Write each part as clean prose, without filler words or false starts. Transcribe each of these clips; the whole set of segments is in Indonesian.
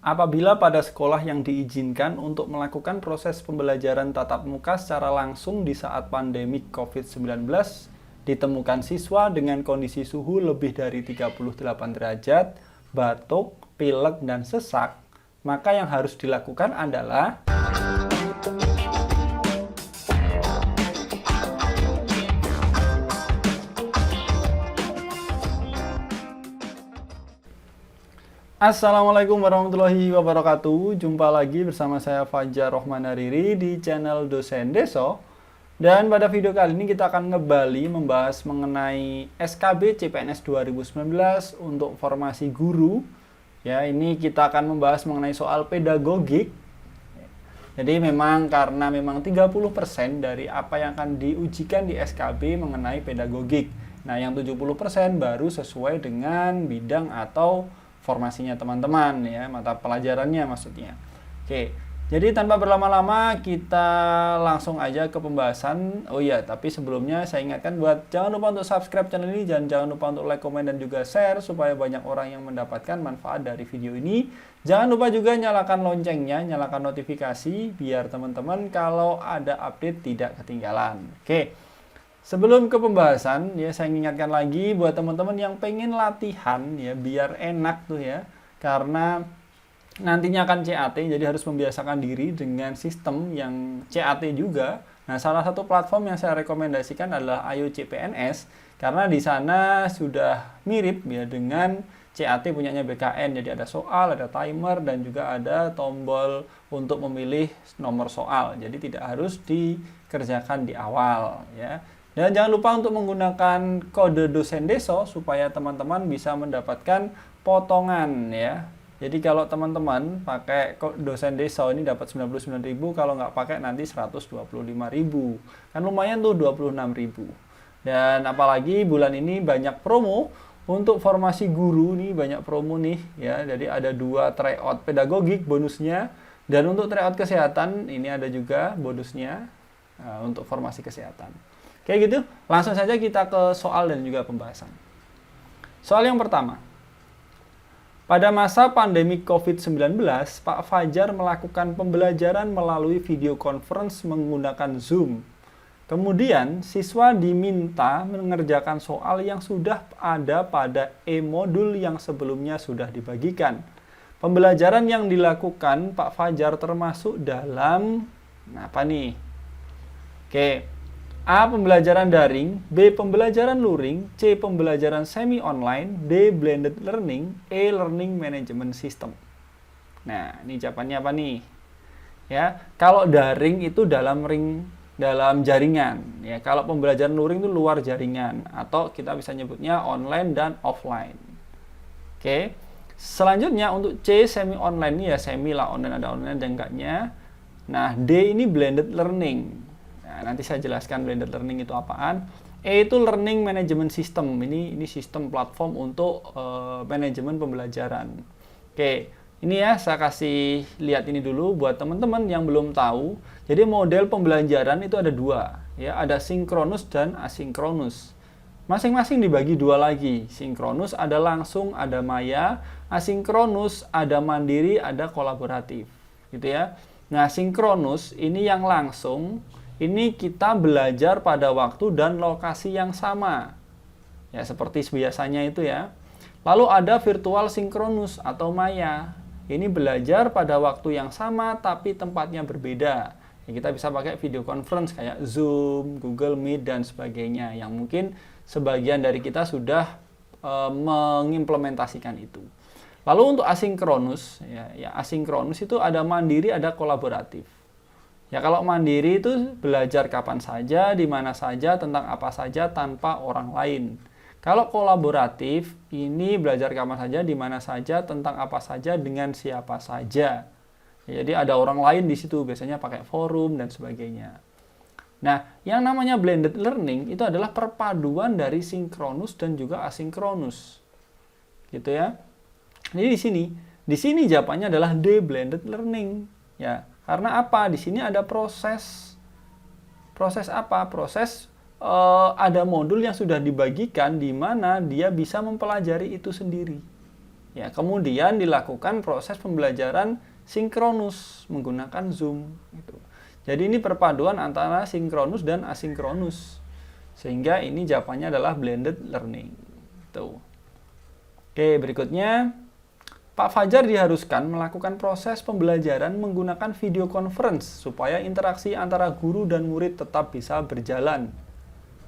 Apabila pada sekolah yang diizinkan untuk melakukan proses pembelajaran tatap muka secara langsung di saat pandemi COVID-19, ditemukan siswa dengan kondisi suhu lebih dari 38 derajat, batuk, pilek, dan sesak, maka yang harus dilakukan adalah Assalamualaikum warahmatullahi wabarakatuh. Jumpa lagi bersama saya Fajar Rohman Hariri di channel Dosen Deso. Dan pada video kali ini kita akan kembali membahas mengenai SKB CPNS 2019 untuk formasi guru. Ya, ini kita akan membahas mengenai soal pedagogik. Jadi karena 30% dari apa yang akan diujikan di SKB mengenai pedagogik. Nah, yang 70% baru sesuai dengan bidang atau formasinya teman-teman, ya, mata pelajarannya maksudnya. Oke, jadi tanpa berlama-lama kita langsung aja ke pembahasan. Oh iya, tapi sebelumnya saya ingatkan buat jangan lupa untuk subscribe channel ini, jangan lupa untuk like, komen, dan juga share supaya banyak orang yang mendapatkan manfaat dari video ini. Jangan lupa juga nyalakan loncengnya, nyalakan notifikasi biar teman-teman kalau ada update tidak ketinggalan. Oke. Sebelum ke pembahasan, ya saya ingatkan lagi buat teman-teman yang pengen latihan, ya biar enak tuh ya, karena nantinya akan CAT, jadi harus membiasakan diri dengan sistem yang CAT juga. Nah, salah satu platform yang saya rekomendasikan adalah Ayo CPNS, karena di sana sudah mirip ya dengan CAT punyanya BKN, jadi ada soal, ada timer, dan juga ada tombol untuk memilih nomor soal, jadi tidak harus dikerjakan di awal ya. Dan jangan lupa untuk menggunakan kode Dosen Deso supaya teman-teman bisa mendapatkan potongan ya. Jadi kalau teman-teman pakai Dosen Deso ini dapat 99.000, kalau nggak pakai nanti 125.000. Kan lumayan tuh 26.000. Dan apalagi bulan ini banyak promo untuk formasi guru nih, banyak promo nih ya. Jadi ada 2 tryout pedagogik bonusnya, dan untuk tryout kesehatan ini ada juga bonusnya untuk formasi kesehatan. Kayak gitu, langsung saja kita ke soal dan juga pembahasan. Soal yang pertama. Pada masa pandemi COVID-19, Pak Fajar melakukan pembelajaran melalui video conference menggunakan Zoom. Kemudian, siswa diminta mengerjakan soal yang sudah ada pada e-modul yang sebelumnya sudah dibagikan. Pembelajaran yang dilakukan Pak Fajar termasuk dalam apa nih? Oke. A. Pembelajaran daring, B. Pembelajaran luring, C. Pembelajaran semi-online, D. Blended learning, E. Learning management system. Nah, ini jawabannya apa nih? Ya, kalau daring itu dalam jaringan. Ya, kalau pembelajaran luring itu luar jaringan, atau kita bisa nyebutnya online dan offline. Oke. Selanjutnya untuk C. Semi-online ini ya semi lah, online ada online dan enggaknya. Nah, D ini blended learning. Nah, nanti saya jelaskan blended learning itu apaan. E itu learning management system. Ini sistem platform untuk manajemen pembelajaran. Oke, ini ya saya kasih lihat ini dulu buat teman-teman yang belum tahu. Jadi model pembelajaran itu ada 2, ya, ada sinkronus dan asinkronus. Masing-masing dibagi 2 lagi. Sinkronus ada langsung, ada maya. Asinkronus ada mandiri, ada kolaboratif. Gitu ya. Nah, sinkronus ini yang langsung. Ini kita belajar pada waktu dan lokasi yang sama. Ya, seperti biasanya itu ya. Lalu ada virtual sinkronus atau maya. Ini belajar pada waktu yang sama tapi tempatnya berbeda. Ya, kita bisa pakai video conference kayak Zoom, Google Meet, dan sebagainya. Yang mungkin sebagian dari kita sudah mengimplementasikan itu. Lalu untuk asinkronus, ya asinkronus itu ada mandiri, ada kolaboratif. Ya, kalau mandiri itu belajar kapan saja, di mana saja, tentang apa saja tanpa orang lain. Kalau kolaboratif, ini belajar kapan saja, di mana saja, tentang apa saja, dengan siapa saja. Ya, jadi ada orang lain di situ, biasanya pakai forum dan sebagainya. Nah, yang namanya blended learning itu adalah perpaduan dari sinkronus dan juga asinkronus. Gitu ya. Jadi di sini jawabannya adalah D, blended learning. Ya. Karena apa? Di sini ada proses apa? Proses ada modul yang sudah dibagikan di mana dia bisa mempelajari itu sendiri. Ya, kemudian dilakukan proses pembelajaran sinkronus menggunakan Zoom gitu. Jadi ini perpaduan antara sinkronus dan asinkronus. Sehingga ini jawabannya adalah blended learning. Tuh. Oke, berikutnya Pak Fajar diharuskan melakukan proses pembelajaran menggunakan video conference supaya interaksi antara guru dan murid tetap bisa berjalan.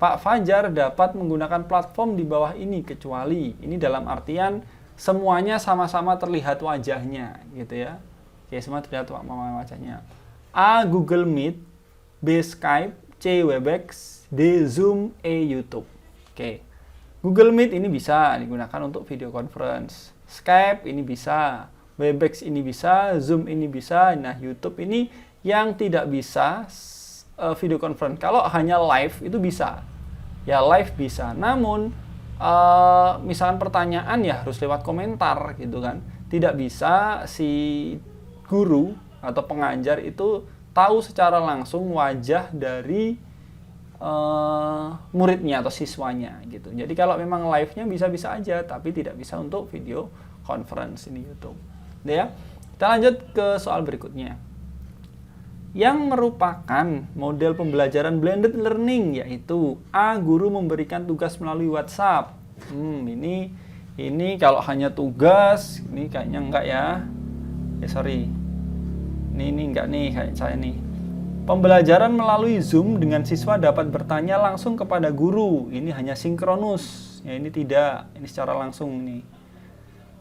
Pak Fajar dapat menggunakan platform di bawah ini kecuali ini dalam artian semuanya sama-sama terlihat wajahnya gitu ya. Oke, semua terlihat wajahnya. A. Google Meet, B. Skype, C. Webex, D. Zoom, E. YouTube. Oke. Google Meet ini bisa digunakan untuk video conference. Skype ini bisa, Webex ini bisa, Zoom ini bisa. Nah, YouTube ini yang tidak bisa video conference. Kalau hanya live itu bisa. Ya, live bisa. Namun misalkan pertanyaan ya harus lewat komentar gitu kan. Tidak bisa si guru atau pengajar itu tahu secara langsung wajah dari muridnya atau siswanya gitu. Jadi kalau memang live-nya bisa-bisa aja, tapi tidak bisa untuk video conference ini YouTube. Ya. Kita lanjut ke soal berikutnya. Yang merupakan model pembelajaran blended learning yaitu A. Guru memberikan tugas melalui WhatsApp. Ini kalau hanya tugas, ini kayaknya enggak ya. Sorry. Ini enggak nih kayak saya nih. Pembelajaran melalui Zoom dengan siswa dapat bertanya langsung kepada guru. Ini hanya sinkronus. Ya, ini tidak. Ini secara langsung nih.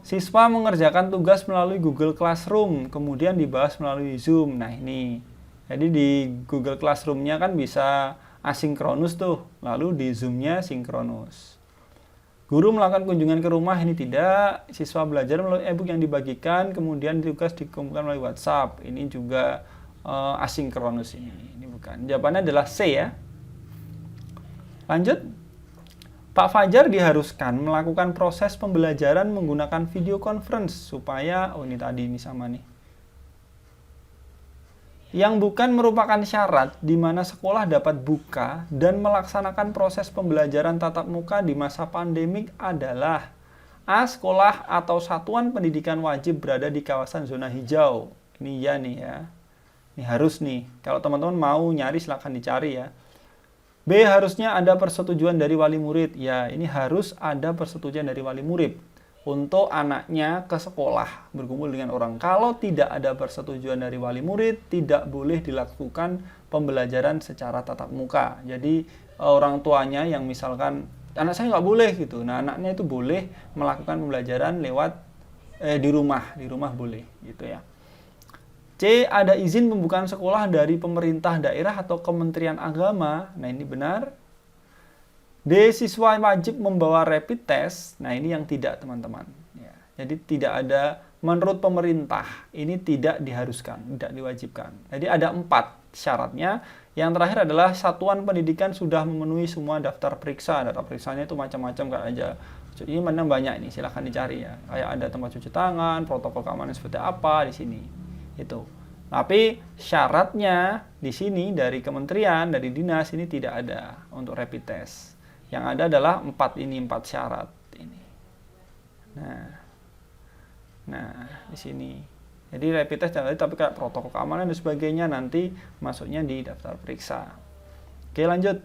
Siswa mengerjakan tugas melalui Google Classroom, kemudian dibahas melalui Zoom. Nah, ini. Jadi di Google Classroom-nya kan bisa asinkronus tuh. Lalu di Zoom-nya sinkronus. Guru melakukan kunjungan ke rumah, ini tidak. Siswa belajar melalui e-book yang dibagikan, kemudian tugas dikumpulkan melalui WhatsApp. Ini juga asinkronus ini bukan. Jawabannya adalah C ya. Lanjut. Pak Fajar diharuskan melakukan proses pembelajaran menggunakan video conference supaya ini sama nih. Yang bukan merupakan syarat di mana sekolah dapat buka dan melaksanakan proses pembelajaran tatap muka di masa pandemik adalah A. Sekolah atau satuan pendidikan wajib berada di kawasan zona hijau. Ini ya nih ya. Ini harus nih. Kalau teman-teman mau nyari silahkan dicari ya. B. Harusnya ada persetujuan dari wali murid. Ya, ini harus ada persetujuan dari wali murid untuk anaknya ke sekolah berkumpul dengan orang. Kalau tidak ada persetujuan dari wali murid, tidak boleh dilakukan pembelajaran secara tatap muka. Jadi orang tuanya yang misalkan anak saya nggak boleh gitu. Nah, anaknya itu boleh melakukan pembelajaran lewat di rumah boleh gitu ya. C. Ada izin pembukaan sekolah dari pemerintah daerah atau Kementerian Agama. Nah, ini benar. D. Siswa wajib membawa rapid test. Nah, ini yang tidak, teman-teman. Ya, jadi tidak ada, menurut pemerintah, ini tidak diharuskan, tidak diwajibkan. Jadi ada 4 syaratnya. Yang terakhir adalah satuan pendidikan sudah memenuhi semua daftar periksa. Daftar periksanya itu macam-macam kayak aja. Ini mana banyak ini, silahkan dicari ya. Kayak ada tempat cuci tangan, protokol keamanan seperti apa di sini. Itu. Tapi syaratnya di sini dari kementerian, dari dinas ini tidak ada untuk rapid test. Yang ada adalah 4 syarat ini. Nah, di sini. Jadi rapid test tapi kayak protokol keamanan dan sebagainya nanti masuknya di daftar periksa. Oke, lanjut.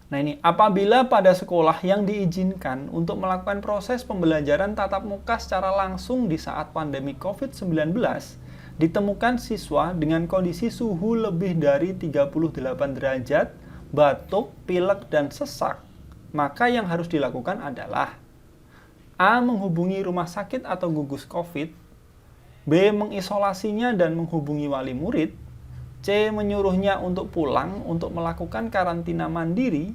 Nah, ini apabila pada sekolah yang diizinkan untuk melakukan proses pembelajaran tatap muka secara langsung di saat pandemi COVID-19 ditemukan siswa dengan kondisi suhu lebih dari 38 derajat, batuk, pilek, dan sesak, maka yang harus dilakukan adalah A. Menghubungi rumah sakit atau gugus COVID, B. Mengisolasinya dan menghubungi wali murid, C. Menyuruhnya untuk pulang untuk melakukan karantina mandiri,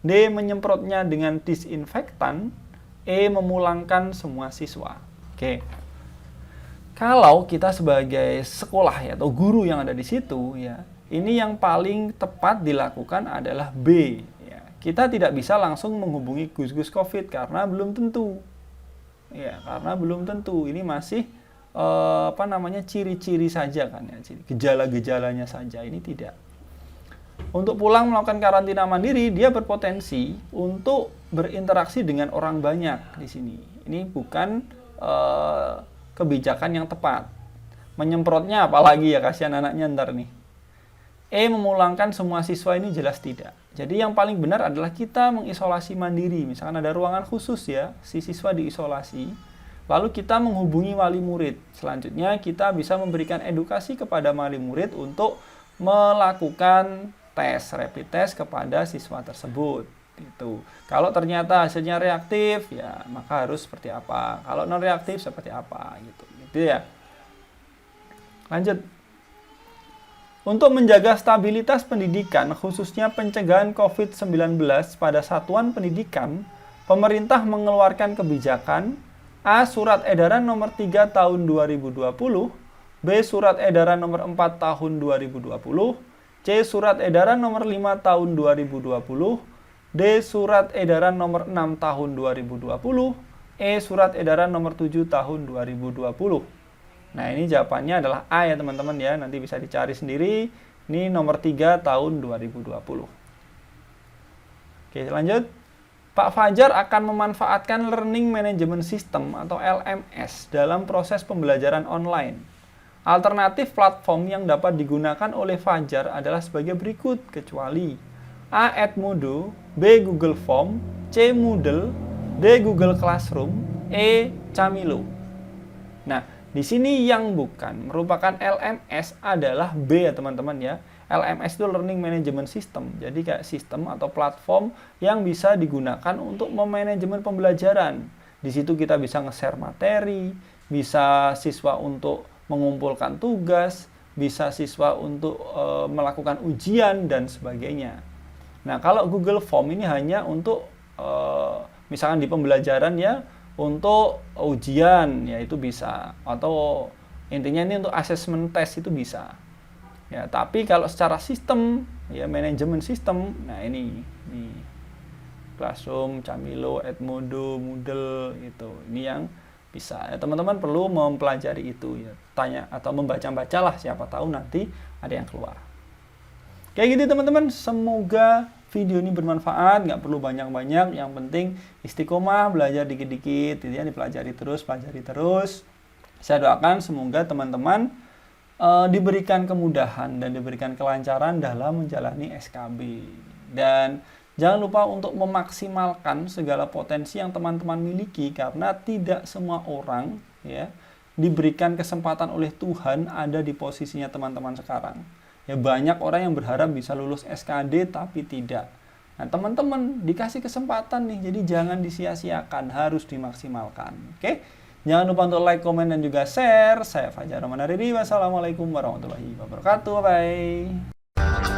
D. Menyemprotnya dengan disinfektan, E. Memulangkan semua siswa. Oke. Kalau kita sebagai sekolah ya atau guru yang ada di situ ya, ini yang paling tepat dilakukan adalah B. Ya, kita tidak bisa langsung menghubungi gugus COVID karena belum tentu. Ya, karena belum tentu. Ini masih ciri-ciri saja kan ya, gejala-gejalanya saja. Ini tidak. Untuk pulang melakukan karantina mandiri, dia berpotensi untuk berinteraksi dengan orang banyak di sini. Ini bukan kebijakan yang tepat. Menyemprotnya apalagi ya, kasihan anaknya ntar nih. Memulangkan semua siswa ini jelas tidak. Jadi yang paling benar adalah kita mengisolasi mandiri. Misalkan ada ruangan khusus ya, si siswa diisolasi. Lalu kita menghubungi wali murid. Selanjutnya kita bisa memberikan edukasi kepada wali murid untuk melakukan tes, rapid test kepada siswa tersebut. Gitu. Kalau ternyata hasilnya reaktif, ya maka harus seperti apa. Kalau non reaktif seperti apa, gitu ya. Lanjut. Untuk menjaga stabilitas pendidikan, khususnya pencegahan COVID-19 pada satuan pendidikan, pemerintah mengeluarkan kebijakan A. Surat Edaran Nomor 3 Tahun 2020, B. Surat Edaran Nomor 4 Tahun 2020, C. Surat Edaran Nomor 5 Tahun 2020, D. Surat Edaran Nomor 6 Tahun 2020, E. Surat Edaran Nomor 7 Tahun 2020. Nah, ini jawabannya adalah A ya teman-teman ya. Nanti bisa dicari sendiri. Ini nomor 3 tahun 2020. Oke, lanjut. Pak Fajar akan memanfaatkan Learning Management System atau LMS dalam proses pembelajaran online. Alternatif platform yang dapat digunakan oleh Fajar adalah sebagai berikut, kecuali A. Edmodo, B. Google Form, C. Moodle, D. Google Classroom, E. Camilo. Nah, di sini yang bukan merupakan LMS adalah B ya teman-teman ya. LMS itu Learning Management System. Jadi kayak sistem atau platform yang bisa digunakan untuk memanajemen pembelajaran. Di situ kita bisa nge-share materi, bisa siswa untuk mengumpulkan tugas, bisa siswa untuk melakukan ujian dan sebagainya. Nah, kalau Google Form ini hanya untuk misalkan di pembelajaran ya, untuk ujian ya itu bisa, atau intinya ini untuk assessment test itu bisa ya. Tapi kalau secara sistem ya, manajemen sistem, nah ini Classroom, Camilo, Edmodo, Moodle itu, ini yang bisa ya. Teman-teman perlu mempelajari itu ya, tanya atau membaca-bacalah, siapa tahu nanti ada yang keluar. Kayak gitu teman-teman, semoga video ini bermanfaat, nggak perlu banyak-banyak, yang penting istiqomah, belajar dikit-dikit, ya, pelajari terus. Saya doakan semoga teman-teman diberikan kemudahan dan diberikan kelancaran dalam menjalani SKB. Dan jangan lupa untuk memaksimalkan segala potensi yang teman-teman miliki, karena tidak semua orang ya diberikan kesempatan oleh Tuhan ada di posisinya teman-teman sekarang. Ya, banyak orang yang berharap bisa lulus SKD tapi tidak. Nah, teman-teman dikasih kesempatan nih, jadi jangan disia-siakan, harus dimaksimalkan. Oke? Jangan lupa untuk like, komen, dan juga share. Saya Fajar Rahman Aridi. Wassalamualaikum warahmatullahi wabarakatuh. Bye.